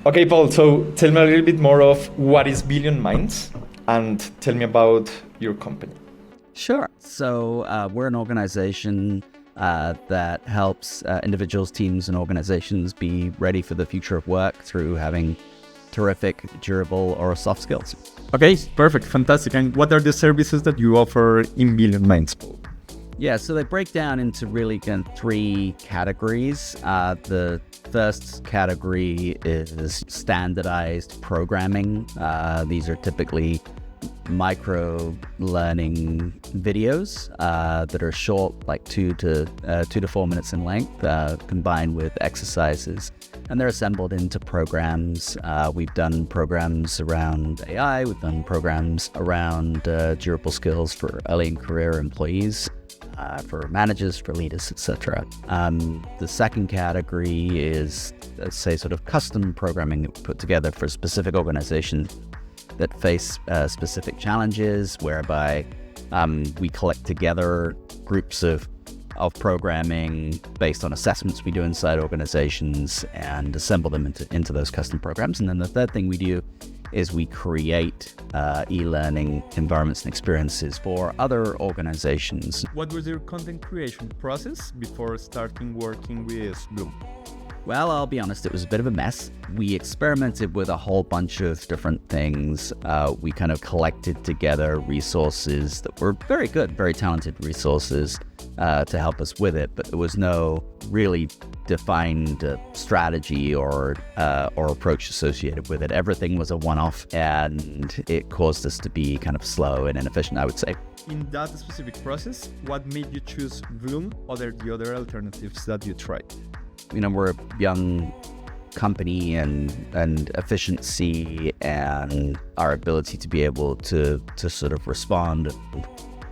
Okay, Paul, so tell me a little bit more of what is Billion Minds and tell me about your company. Sure. So we're an organization that helps individuals, teams, and organizations be ready for the future of work through having terrific, durable, or soft skills. Okay, perfect, fantastic. And what are the services that you offer in Billion Minds, Paul? Yeah, so they break down into really kind of three categories. The first category is standardized programming. These are typically micro learning videos that are short, like 2 to 4 minutes in length, combined with exercises, and they're assembled into programs. We've done programs around AI, we've done programs around durable skills for early in career employees, for managers, for leaders, etc. The second category is, let's say, sort of custom programming that we put together for specific organizations that face specific challenges, whereby we collect together groups of programming based on assessments we do inside organizations and assemble them into those custom programs. And then the third thing we do is we create e-learning environments and experiences for other organizations. What was your content creation process before starting working with Vloom? Well, I'll be honest, it was a bit of a mess. We experimented with a whole bunch of different things. We kind of collected together resources that were very good, very talented resources to help us with it, but there was no really defined strategy or approach associated with it. Everything was a one-off, and it caused us to be kind of slow and inefficient, I would say. In that specific process, what made you choose Vloom over the other alternatives that you tried? You know, we're a young company, and efficiency and our ability to be able to sort of respond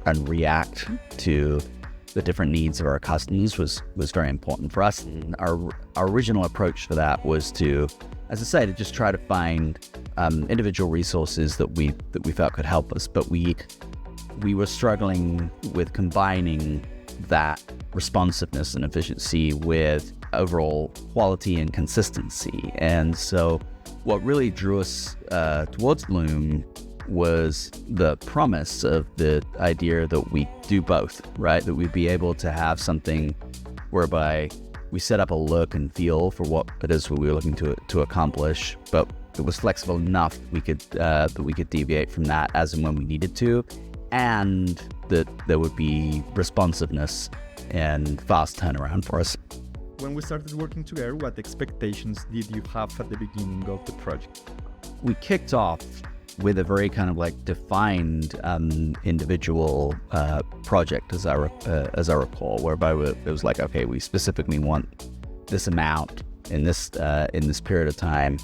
and react to the different needs of our customers was very important for us. And our original approach for that was to, as I say, to just try to find individual resources that we felt could help us, but we were struggling with combining that responsiveness and efficiency with overall quality and consistency. And so what really drew us towards Vloom was the promise of the idea that we do both, right? That we'd be able to have something whereby we set up a look and feel for what it is we were looking to accomplish, but it was flexible enough that we could deviate from that as and when we needed to, and that there would be responsiveness and fast turnaround for us. When we started working together, what expectations did you have at the beginning of the project? We kicked off with a very kind of like defined individual project, as I recall, whereby it was like, okay, we specifically want this amount in this period of time,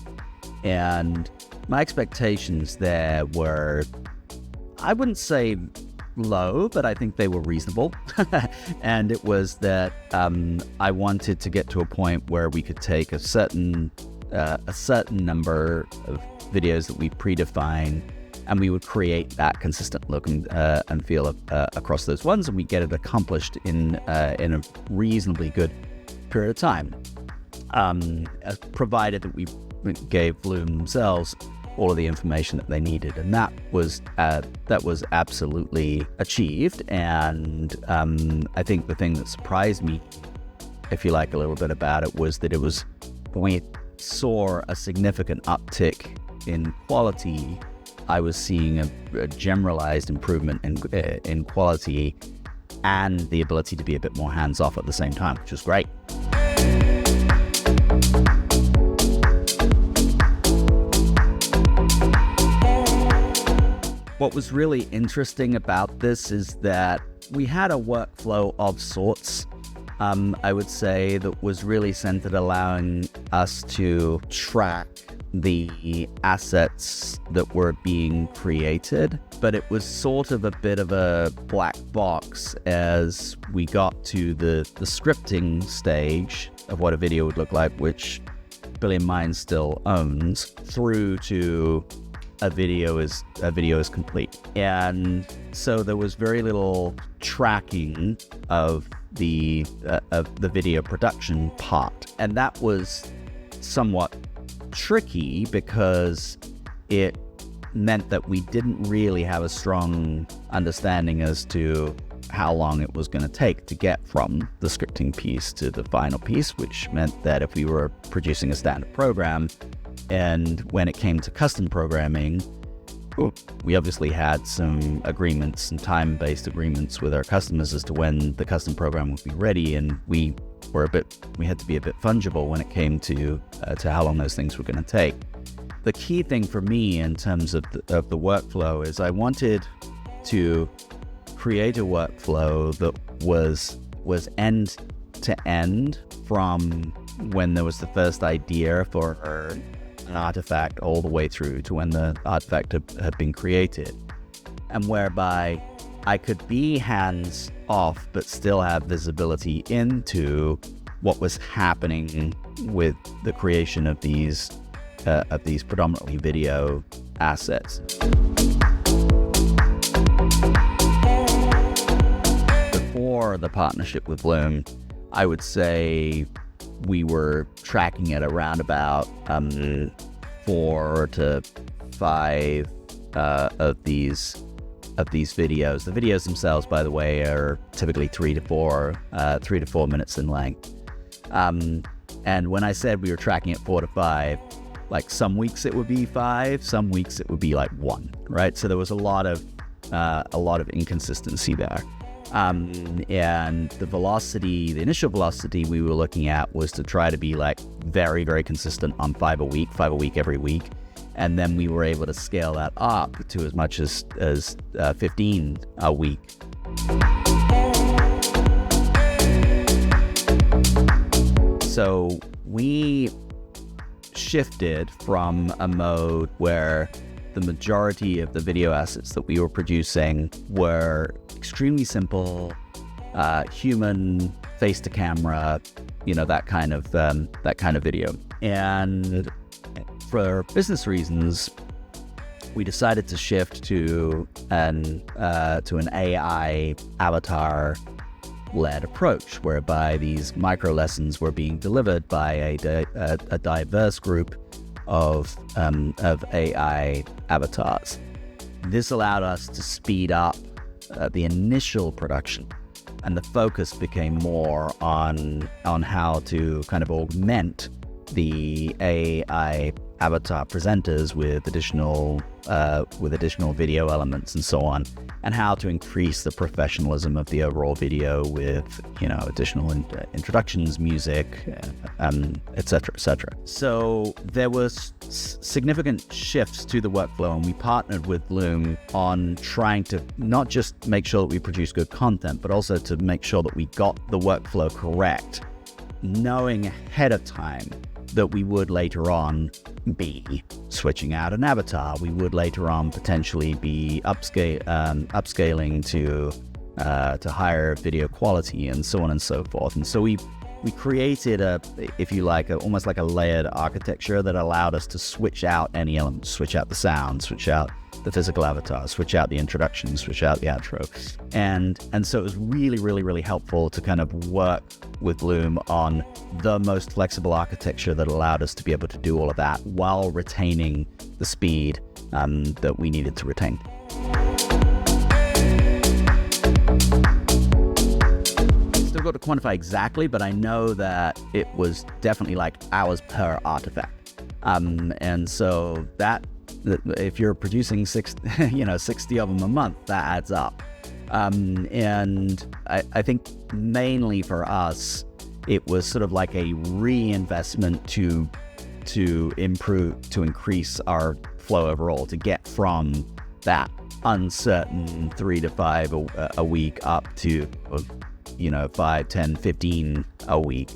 and my expectations there were, I wouldn't say low, but I think they were reasonable. And it was that I wanted to get to a point where we could take a certain number of videos that we predefine, and we would create that consistent look and feel across those ones, and we get it accomplished in a reasonably good period of time, provided that we gave Vloom themselves all of the information that they needed. And that was absolutely achieved. And I think the thing that surprised me, if you like, a little bit about it was that it was when we saw a significant uptick in quality, I was seeing a generalized improvement in quality and the ability to be a bit more hands-off at the same time, which was great. What was really interesting about this is that we had a workflow of sorts, I would say, that was really centered allowing us to track the assets that were being created, but it was sort of a bit of a black box as we got to the scripting stage of what a video would look like, which Billion Minds still owns, through to a video is complete. And so there was very little tracking of the video production part, and that was somewhat tricky because it meant that we didn't really have a strong understanding as to how long it was going to take to get from the scripting piece to the final piece, which meant that if we were producing a standard program and when it came to custom programming, we obviously had some agreements, some time-based agreements with our customers as to when the custom program would be ready, and we had to be a bit fungible when it came to how long those things were going to take. The key thing for me in terms of the workflow is I wanted to create a workflow that was end to end from when there was the first idea for an artifact all the way through to when the artifact had been created, and whereby I could be hands off but still have visibility into what was happening with the creation of these predominantly video assets. Before the partnership with Vloom, I would say we were tracking at around about 4 to 5 of these videos. The videos themselves, by the way, are typically 3 to 4 minutes in length. And when I said we were tracking at 4 to 5, like some weeks it would be 5, some weeks it would be like 1, right? So there was a lot of inconsistency there. And the initial velocity we were looking at was to try to be like very, very consistent on 5 a week every week. And then we were able to scale that up to as much as 15 a week. So we shifted from a mode where the majority of the video assets that we were producing were extremely simple, human, face to camera, that kind of video. And for business reasons, we decided to shift to an AI avatar-led approach, whereby these micro lessons were being delivered by a diverse group of AI avatars. This allowed us to speed up the initial production, and the focus became more on how to kind of augment the AI avatar presenters with additional video elements and so on, and how to increase the professionalism of the overall video with additional introductions, music, etc. So there was significant shifts to the workflow, and we partnered with Vloom on trying to not just make sure that we produce good content, but also to make sure that we got the workflow correct, knowing ahead of time that we would later on be switching out an avatar. We would later on potentially be upscaling to higher video quality and so on and so forth. And so we created almost like a layered architecture that allowed us to switch out any element, switch out the sound, switch out the physical avatar, switch out the introduction, switch out the outro. And so it was really, really, really helpful to kind of work with Vloom on the most flexible architecture that allowed us to be able to do all of that while retaining the speed that we needed to retain. Still got to quantify exactly, but I know that it was definitely like hours per artifact. And so that if you're producing 60 of them a month, that adds up. And I think mainly for us, it was sort of like a reinvestment to increase our flow overall, to get from that uncertain 3 to 5 a week up to 5, 10, 15 a week.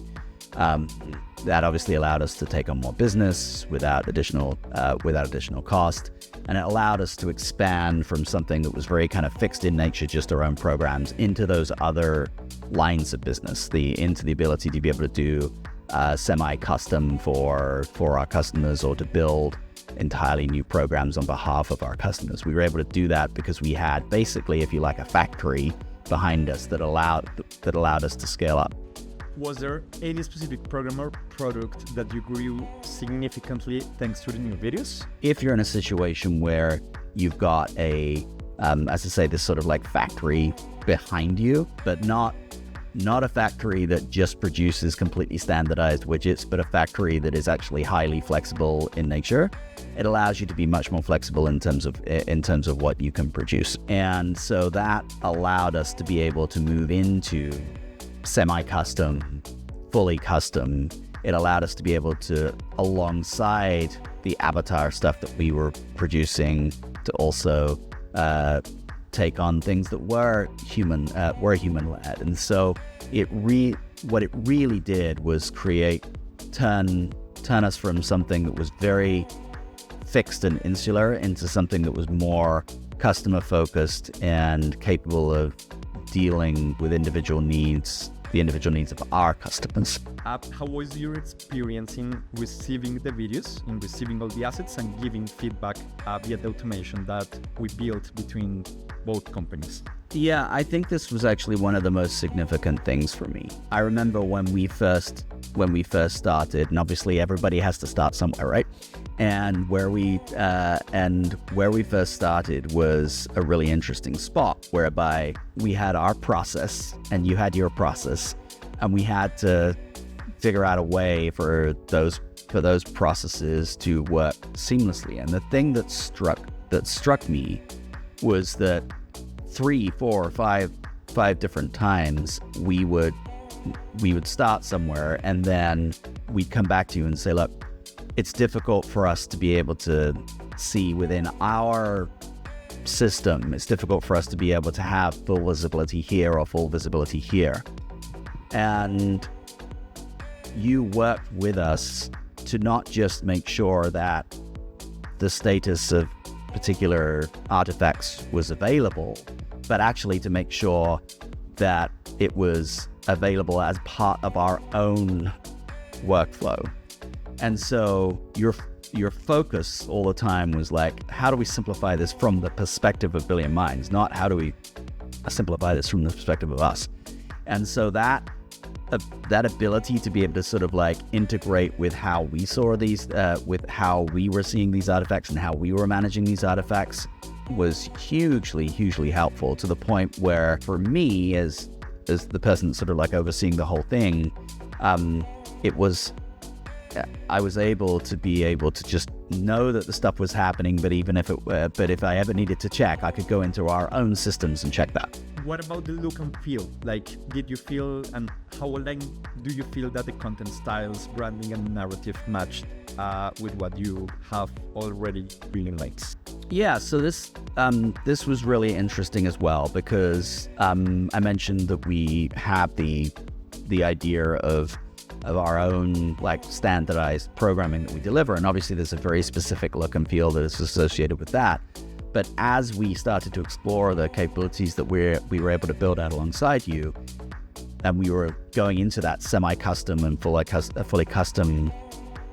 That obviously allowed us to take on more business without additional cost, and it allowed us to expand from something that was very kind of fixed in nature, just our own programs, into those other lines of business, into the ability to be able to do semi-custom for our customers, or to build entirely new programs on behalf of our customers. We were able to do that because we had basically, if you like, a factory behind us that allowed us to scale up. Was there any specific program or product that you grew significantly thanks to the new videos? If you're in a situation where you've got a, as I say, this sort of like factory behind you, but not a factory that just produces completely standardized widgets, but a factory that is actually highly flexible in nature, it allows you to be much more flexible in terms of what you can produce. And so that allowed us to be able to move into semi-custom, fully custom. It allowed us to be able to, alongside the avatar stuff that we were producing, to also take on things that were human-led. And so what it really did was turn us from something that was very fixed and insular into something that was more customer-focused and capable of dealing with the individual needs of our customers. How was your experience in receiving the videos, in receiving all the assets and giving feedback via the automation that we built between both companies? Yeah, I think this was actually one of the most significant things for me. I remember when we first started, and obviously everybody has to start somewhere, right? And where we first started was a really interesting spot, whereby we had our process and you had your process, and we had to figure out a way for those processes to work seamlessly. And the thing that struck me was that 3, 4, 5 different times we would start somewhere, and then we'd come back to you and say, look, it's difficult for us to be able to see within our system. It's difficult for us to be able to have full visibility here or full visibility here. And you worked with us to not just make sure that the status of particular artifacts was available, but actually to make sure that it was available as part of our own workflow. And so your focus all the time was like, how do we simplify this from the perspective of Billion Minds, not how do we simplify this from the perspective of us. And so that ability to be able to sort of like integrate with how we saw these, with how we were seeing these artifacts and how we were managing these artifacts was hugely helpful, to the point where for me as the person sort of like overseeing the whole thing, I was able to just know that the stuff was happening, but if I ever needed to check, I could go into our own systems and check that. What about the look and feel? Like, did you feel, and how aligned do you feel that the content styles, branding, and narrative matched with what you have already Billion Lights? Yeah, so this was really interesting as well, because I mentioned that we have the idea of our own like standardized programming that we deliver, and obviously there's a very specific look and feel that is associated with that. But as we started to explore the capabilities that we were able to build out alongside you, and we were going into that semi-custom and fully custom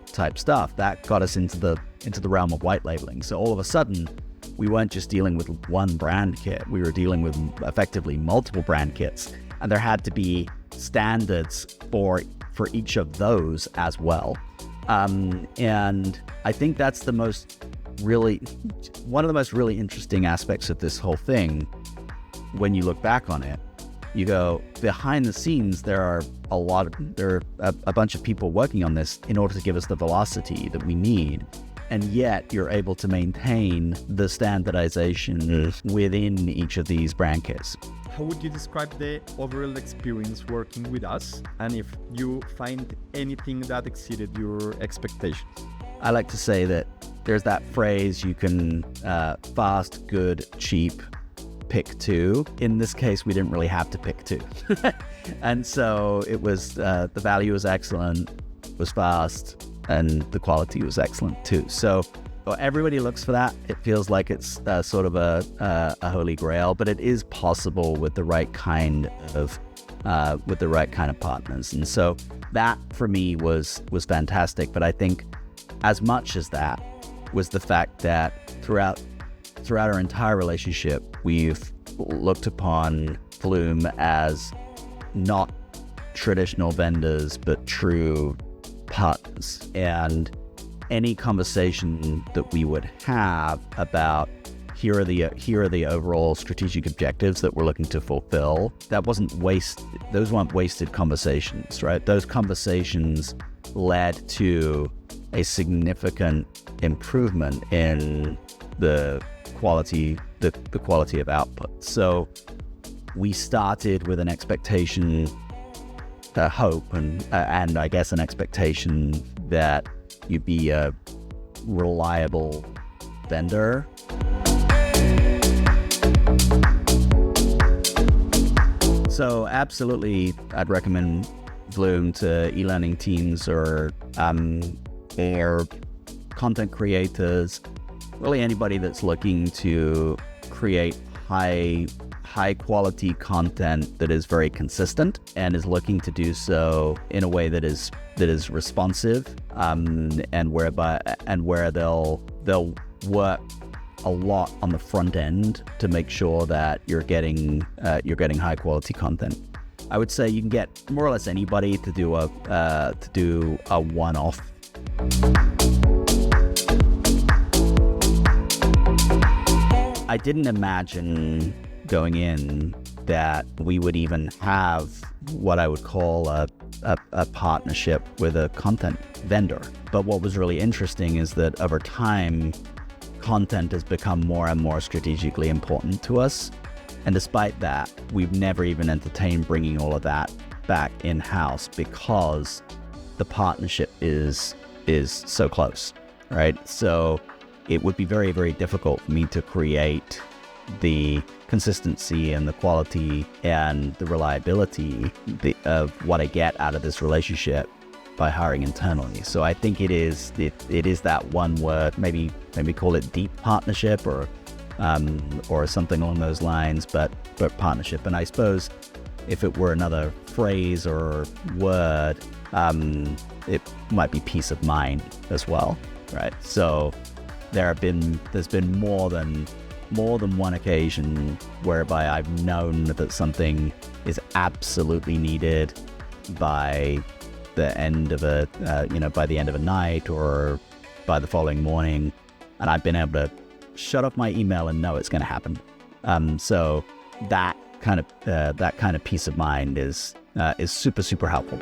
type stuff, that got us into the realm of white labeling. So all of a sudden, we weren't just dealing with one brand kit, we were dealing with effectively multiple brand kits, and there had to be standards for each of those as well. And I think that's one of the most really interesting aspects of this whole thing. When you look back on it, you go, behind the scenes, there are a bunch of people working on this in order to give us the velocity that we need. And yet you're able to maintain the standardization within each of these brand kits. How would you describe the overall experience working with us, and if you find anything that exceeded your expectations? I like to say that there's that phrase, you can fast, good, cheap, pick two. In this case, we didn't really have to pick two. And so it was, the value was excellent, was fast, and the quality was excellent too. So everybody looks for that. It feels like it's sort of a holy grail, but it is possible with the right kind of partners. And so that for me was fantastic. But I think as much as that was the fact that throughout our entire relationship, we've looked upon Vloom as not traditional vendors, but true partners. And any conversation that we would have about here are the overall strategic objectives that we're looking to fulfill, those weren't wasted conversations, right? Those conversations led to a significant improvement in the quality of output. So we started with an expectation, a hope, and I guess an expectation that you'd be a reliable vendor. So absolutely, I'd recommend Vloom to e-learning teams or content creators, really anybody that's looking to create high quality content that is very consistent and is looking to do so in a way that is responsive, and where they'll work a lot on the front end to make sure that you're getting high quality content. I would say you can get more or less anybody to do a one-off. I didn't imagine going in that we would even have what I would call a partnership with a content vendor. But what was really interesting is that over time, content has become more and more strategically important to us. And despite that, we've never even entertained bringing all of that back in-house because the partnership is so close, right? So it would be very, very difficult for me to create the consistency and the quality and the reliability of what I get out of this relationship by hiring internally. So I think it is that one word, maybe call it deep partnership or something along those lines, but partnership. And I suppose if it were another phrase or word, it might be peace of mind as well, right? So there's been more than one occasion whereby I've known that something is absolutely needed by the end of by the end of a night or by the following morning, and I've been able to shut off my email and know it's going to happen. So that kind of peace of mind is super, super helpful.